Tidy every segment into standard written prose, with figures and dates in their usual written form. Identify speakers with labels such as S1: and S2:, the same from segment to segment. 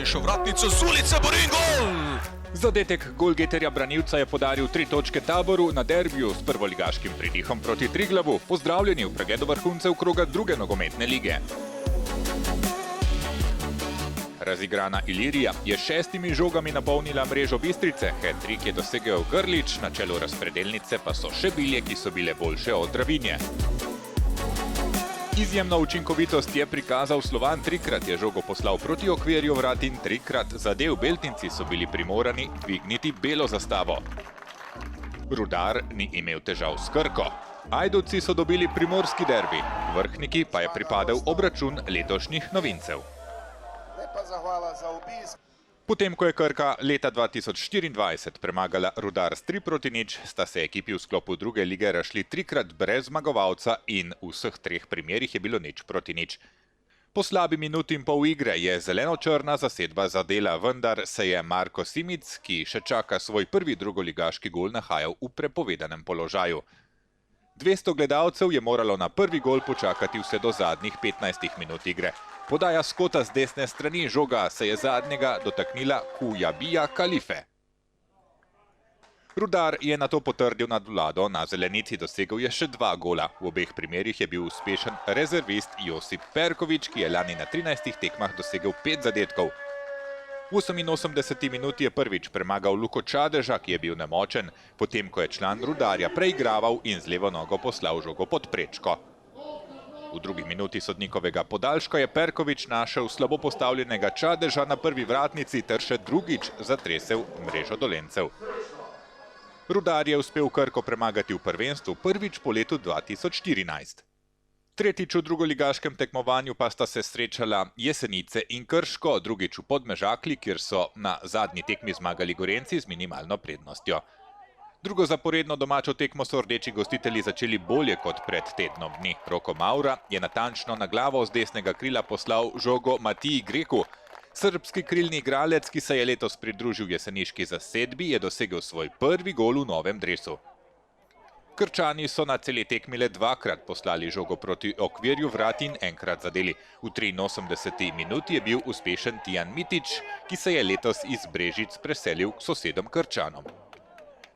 S1: daljnejšo vratnico z ulice, Borin gol!
S2: Zadetek golgeterja branilca je podaril 3 točke Taboru na derbiju s prvoligaškim pridihom proti Triglavu. Pozdravljeni v pregledu vrhuncev kroga druge nogometne lige. Razigrana Ilirija je 6 žogami napolnila mrežo Bistrice, hat-trick je dosegel Grlić, na čelu razpredelnice pa so še bilje, ki so bile boljše od Dravinje. Izjemno učinkovitost je prikazal Slovan, 3-krat je žogo poslal proti okvirju vrat in 3-krat zadev. Beltinci so bili primorani dvigniti belo zastavo. Rudar ni imel težav s Krko. Ajdovci so dobili primorski derbi, Vrhniki pa je pripadel obračun letošnjih novincev. Potem, ko je Krka leta 2024 premagala Rudar s 3-0, sta se ekipi v sklopu druge lige razšli 3-krat brez zmagovalca in v vseh 3 primerih je bilo 0-0. Po slabi minuti in pol igre je zeleno-črna zasedba zadela, vendar se je Marko Simic, ki še čaka svoj prvi drugoligaški gol, nahajal v prepovedanem položaju. 200 gledalcev je moralo na prvi gol počakati vse do zadnjih 15 minut igre. Podaja Skota z desne strani, žoga se je zadnjega dotaknila Kujabija Kalife. Rudar je nato potrdil nadvlado, na zelenici dosegel je še 2 gola. V obeh primerih je bil uspešen rezervist Josip Perković, ki je lani na 13 tekmah dosegel 5 zadetkov. V 88 minuti je prvič premagal Luko Čadeža, ki je bil nemočen, potem ko je član Rudarja preigraval in z levo nogo poslal žogo pod prečko. V drugi minuti sodnikovega podaljška je Perković našel slabo postavljenega Čadeža na prvi vratnici ter še drugič zatresel mrežo Dolencev. Rudar je uspel Krko premagati v prvenstvu prvič po letu 2014. Tretjič v drugoligaškem tekmovanju pa sta se srečala Jesenice in Krško, drugič v Podmežakli, kjer so na zadnji tekmi zmagali Gorenjci z minimalno prednostjo. Drugo zaporedno domačo tekmo so rdeči gostitelji začeli bolje kot pred tednom dni. Roko Maura je natančno na glavo z desnega krila poslal žogo Matiji Greku. Srbski krilni igralec, ki se je letos pridružil jeseniški zasedbi, je dosegel svoj prvi gol v novem dresu. Krčani so na celi tekmi le 2-krat poslali žogo proti okvirju vrat in enkrat zadeli. V 83 minuti je bil uspešen Tijan Mitić, ki se je letos iz Brežic preselil k sosedom Krčanom.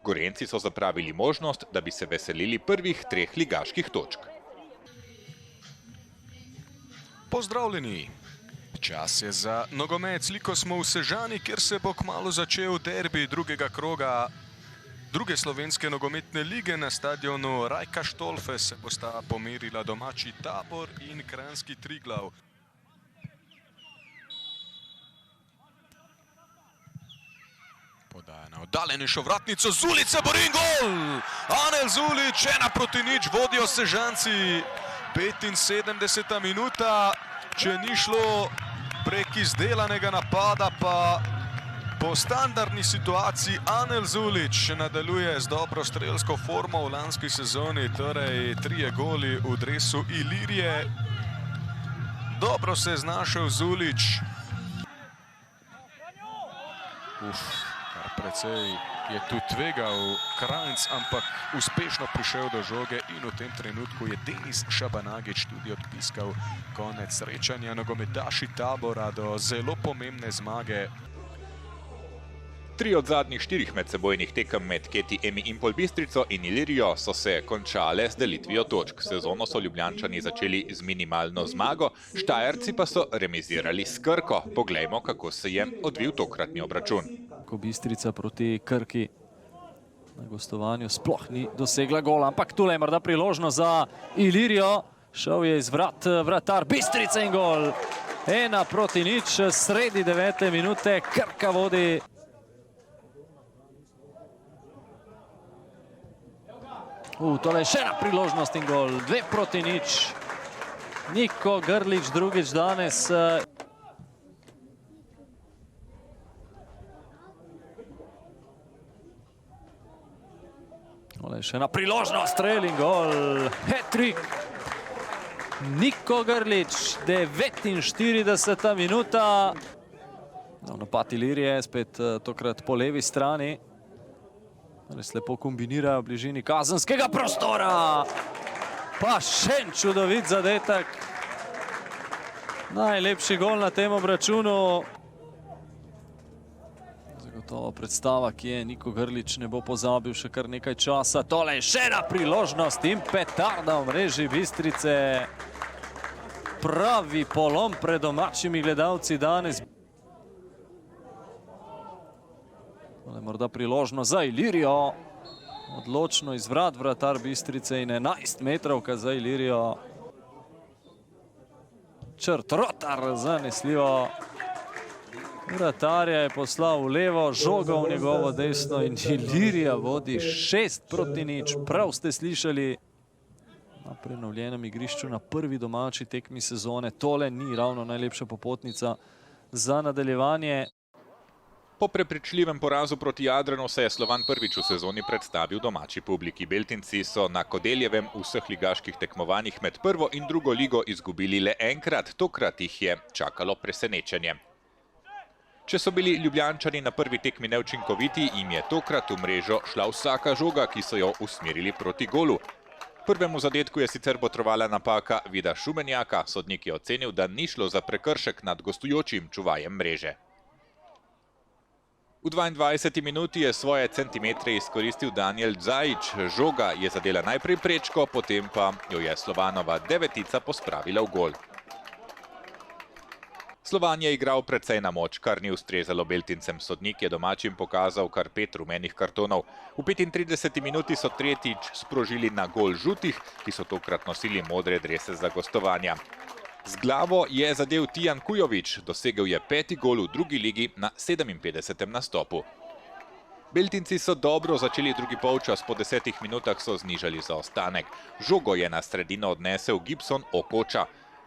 S2: Gorenjci so zapravili možnost, da bi se veselili prvih 3 ligaških točk.
S1: Pozdravljeni! Čas je za nogomet. Sliko smo v Sežani, kjer se bo kmalu začel derbi drugega kroga druge slovenske nogometne lige. Na stadionu Rajka Štolfe se bosta pomerila domači Tabor in kranjski Triglav. Podaja na oddaljenejšo vratnico z ulice, Borin gol! Anel Zulić, 1-0, vodijo Sežanci. 75. minuta, če ni šlo prek izdelanega napada, pa po standardni situaciji Anel Zulić nadaljuje z dobro strelsko formo v lanski sezoni, torej 3 goli v dresu Ilirije. Dobro se je znašel Zulić. Kar precej je tu tvegal Kranjc, ampak uspešno prišel do žoge in v tem trenutku je Denis Šabanagić tudi odpiskal konec srečanja. Nogometaši Tabora do zelo pomembne zmage.
S2: 3 od zadnjih 4 medsebojnih tekem med Keti Emi Impol Bistrico in Ilirijo so se končale z delitvijo točk. Sezono so Ljubljančani začeli z minimalno zmago, Štajerci pa so remizirali s Krko. Poglejmo, kako se je odvil tokratni obračun.
S3: Ko Bistrica proti Krki na gostovanju sploh ni dosegla gola, ampak tule je morda priložnost za Ilirijo. Šel je iz vratar Bistrice in gol. 1-0, sredi 9. minute, Krka vodi. Tole je še ena priložnost in gol. 2-0. Niko Grlić drugič danes. Tole je še ena priložnost, strel in gol. Hat-trick. Niko Grlić, 49. minuta. Napad Ilirije, spet tokrat po levi strani. Res lepo kombinirajo v bližini kazenskega prostora. Pa še en čudovit zadetek. Najlepši gol na tem obračunu. To predstava, ki je Niko Grlić ne bo pozabil še kar nekaj časa. Tole je še ena priložnost in petarda v mreži Bistrice. Pravi polom pred domačimi gledalci danes. Tole je morda priložnost za Ilirijo. Odločno izvrat vratar Bistrice in 11 metrovka za Ilirijo. Črt Rotar zanesljivo. Vratarja je poslal v levo, žoga v njegovo desno in Ilirija vodi 6-0. Prav ste slišali na prenovljenem igrišču na prvi domači tekmi sezone. Tole ni ravno najlepša popotnica za nadaljevanje.
S2: Po prepričljivem porazu proti Jadranu se je Slovan prvič v sezoni predstavil domači publiki. Beltinci so na Kodeljevem v vseh ligaških tekmovanjih med prvo in drugo ligo izgubili le enkrat. Tokrat jih je čakalo presenečenje. Če so bili Ljubljančani na prvi tekmi neučinkoviti, jim je tokrat v mrežo šla vsaka žoga, ki so jo usmerili proti golu. Prvemu zadetku je sicer botrovala napaka Vida Šumenjaka, sodnik je ocenil, da ni šlo za prekršek nad gostujočim čuvajem mreže. V 22. minuti je svoje centimetre izkoristil Daniel Dzajić. Žoga je zadela najprej prečko, potem pa jo je Slovanova devetica pospravila v gol. Slovan je igral precej na moč, kar ni ustrezalo Beltincem. Sodnik je domačim pokazal kar 5 rumenih kartonov. V 35. minuti so tretjič sprožili na gol žutih, ki so tokrat nosili modre drese za gostovanja. Z glavo je zadel Tijan Kujović, dosegel je 5. gol v drugi ligi na 57. nastopu. Beltinci so dobro začeli drugi polčas, po 10 minutah so znižali zaostanek. Žogo je na sredino odnesel Gibson Okoča.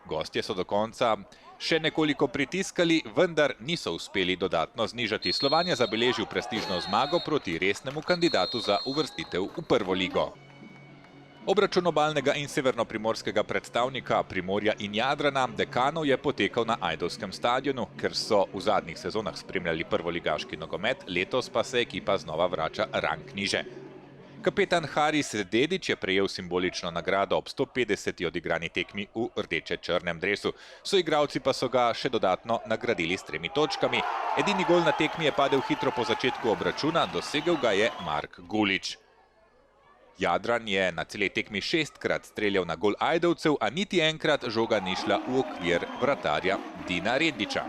S2: Gostje so do konca še nekoliko pritiskali, vendar niso uspeli dodatno znižati. Slovan je zabeležil prestižno zmago proti resnemu kandidatu za uvrstitev v prvo ligo. Obračun obalnega in severnoprimorskega predstavnika Primorja in Jadrana Dekanov je potekal na Ajdovskem stadionu, ker so v zadnjih sezonah spremljali prvoligaški nogomet, letos pa se ekipa znova vrača rang niže. Kapetan Haris Dedić je prejel simbolično nagrado ob 150. odigrani tekmi v rdeče-črnem dresu. Soigralci pa so ga še dodatno nagradili s 3 točkami. Edini gol na tekmi je padel hitro po začetku obračuna, dosegel ga je Mark Gulić. Jadran je na celi tekmi 6-krat streljal na gol Ajdovcev, a niti enkrat žoga ni šla v okvir vratarja Dina Redića.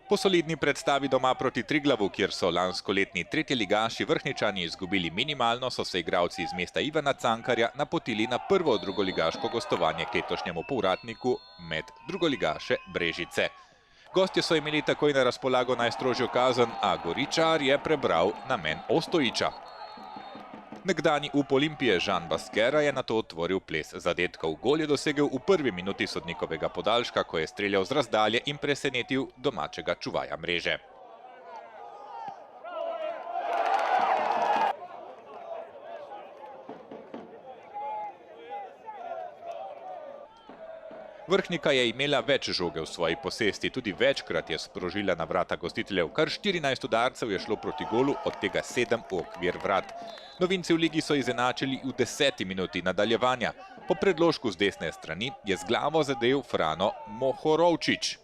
S2: Po solidni predstavi doma proti Triglavu, kjer so lanskoletni tretjeligaši Vrhničani izgubili minimalno, so se igralci iz mesta Ivana Cankarja napotili na prvo drugoligaško gostovanje k letošnjemu povratniku med drugoligaše Brežice. Gostje so imeli takoj na razpolago najstrožjo kazen, a Goričar je prebral namen Ostojića. Nekdanji up Olimpije Žan Baskera je nato otvoril ples zadetkov. Gol je dosegel v prvi minuti sodnikovega podaljška, ko je streljal z razdalje in presenetil domačega čuvaja mreže. Vrhnika je imela več žoge v svoji posesti, tudi večkrat je sprožila na vrata gostiteljev. Kar 14 udarcev je šlo proti golu, od tega 7 v okvir vrat. Novinci v ligi so izenačili v 10. minuti nadaljevanja. Po predložku z desne strani je z glavo zadel Frano Mohorovčič.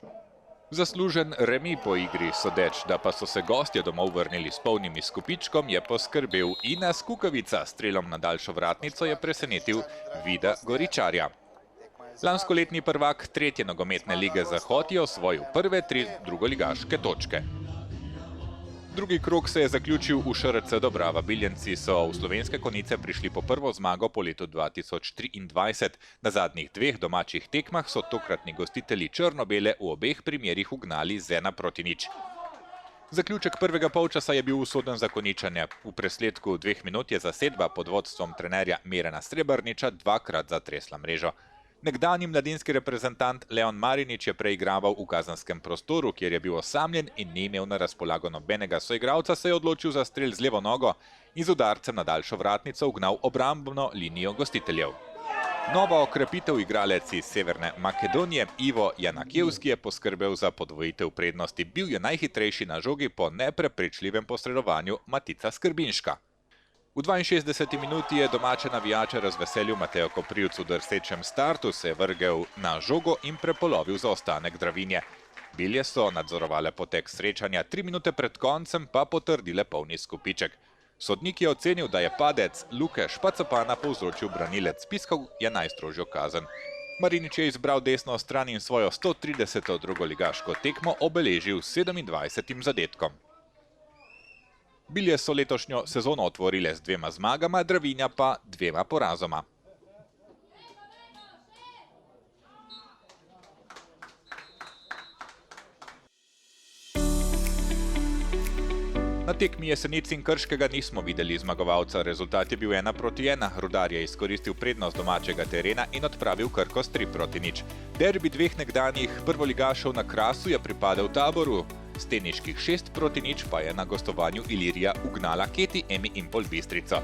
S2: Zaslužen remi po igri, sodeč, da pa so se gostje domov vrnili s polnim izkupičkom, je poskrbel Ines Kukovica. Strelom na daljšo vratnico je presenetil Vida Goričarja. Lanskoletni prvak tretje nogometne lige Zahod je osvojil prve 3 drugoligaške točke. Drugi krog se je zaključil v ŠRC Dobrava. Biljenci so v slovenske konice prišli po prvo zmago po letu 2023. Na zadnjih 2 domačih tekmah so tokratni gostitelji črno-bele v obeh primerih ugnali z 1-0. Zaključek prvega polčasa je bil usoden za Konjičane. V presledku 2 minut je zasedba pod vodstvom trenerja Mirana Srebrniča 2-krat zatresla mrežo. Nekdanji mladinski reprezentant Leon Marinič je preigraval v kazanskem prostoru, kjer je bil osamljen in ni imel na razpolago nobenega soigralca, se je odločil za strel z levo nogo in z udarcem na daljšo vratnico ugnal obrambno linijo gostiteljev. Nova okrepitev igralec iz Severne Makedonije Ivo Janakjevski je poskrbel za podvojitev prednosti. Bil je najhitrejši na žogi po neprepričljivem posredovanju Matica Skrbinška. V 62. minuti je domače navijače razveselil Mateo Koprivc v drsečem startu, se je vrgel na žogo in prepolovil zaostanek Dravinje. Bilje so nadzorovale potek srečanja, 3 minute pred koncem pa potrdile polni skupiček. Sodnik je ocenil, da je padec Luke Špacapana povzročil branilec, piskal je najstrožjo kazen. Marinič je izbral desno stran in svojo 130. drugoligaško tekmo obeležil s 27. zadetkom. Bilje so letošnjo sezono otvorile z 2 zmagama, Dravinja pa 2 porazoma. Na tekmi Jesenic in Krškega nismo videli zmagovalca, rezultat je bil 1:1, Rudar je izkoristil prednost domačega terena in odpravil Krko s 3:0. Derbi dveh nekdanjih prvoligašev na Krasu je pripadel Taboru, s teniških 6:0 pa je na gostovanju Ilirija ugnala Keti Emi Impol Bistrico.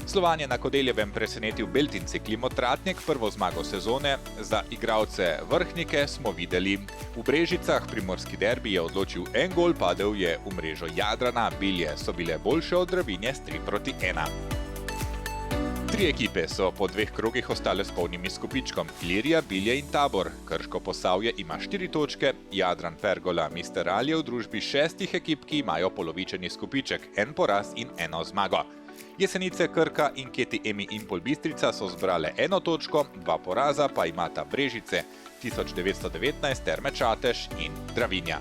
S2: Slovan je na Kodeljevem presenetil Beltinci Klimotratnik, prvo zmago sezone. Za igralce Vrhnike smo videli v Brežicah, primorski derbi je odločil en gol, padel je v mrežo Jadrana, Bilje so bile boljše od Dravinje s 3:1. 3 ekipe so po 2 krogih ostale s polnim skupičkom, Ilirija, Bilje in Tabor. Krško Posavje ima 4 točke, Jadran, Pergola, Misteral je v družbi 6 ekip, ki imajo polovičeni skupiček, 1 poraz in 1 zmago. Jesenice, Krka in Keti Emi Impol Bistrica so zbrale 1 točko, 2 poraza pa imata Brežice 1919, Terme Čatež in Dravinja.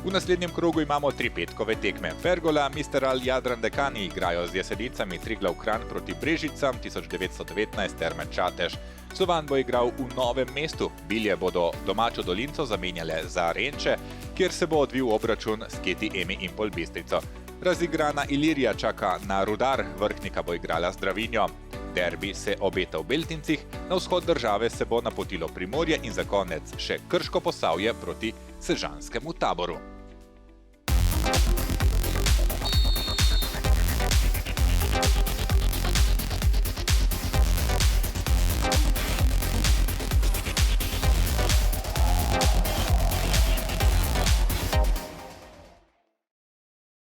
S2: V naslednjem krogu imamo 3 petkove tekme. Pergola, Misteral, Jadran, Dekani igrajo z Jesenicami, Triglav Kranj proti Brežicam 1919, Terme Čatež. Slovan bo igral v Novem mestu, Bilje bodo domačo Dolinco zamenjale za Renče, kjer se bo odvil obračun s Keti Emi Impol Bistrico. Razigrana Ilirija čaka na Rudar, Vrhnika bo igrala z Dravinjo. Derbi se obeta v Beltincih, na vzhod države se bo napotilo Primorje in za konec še Krško Posavje proti sežanskemu Taboru.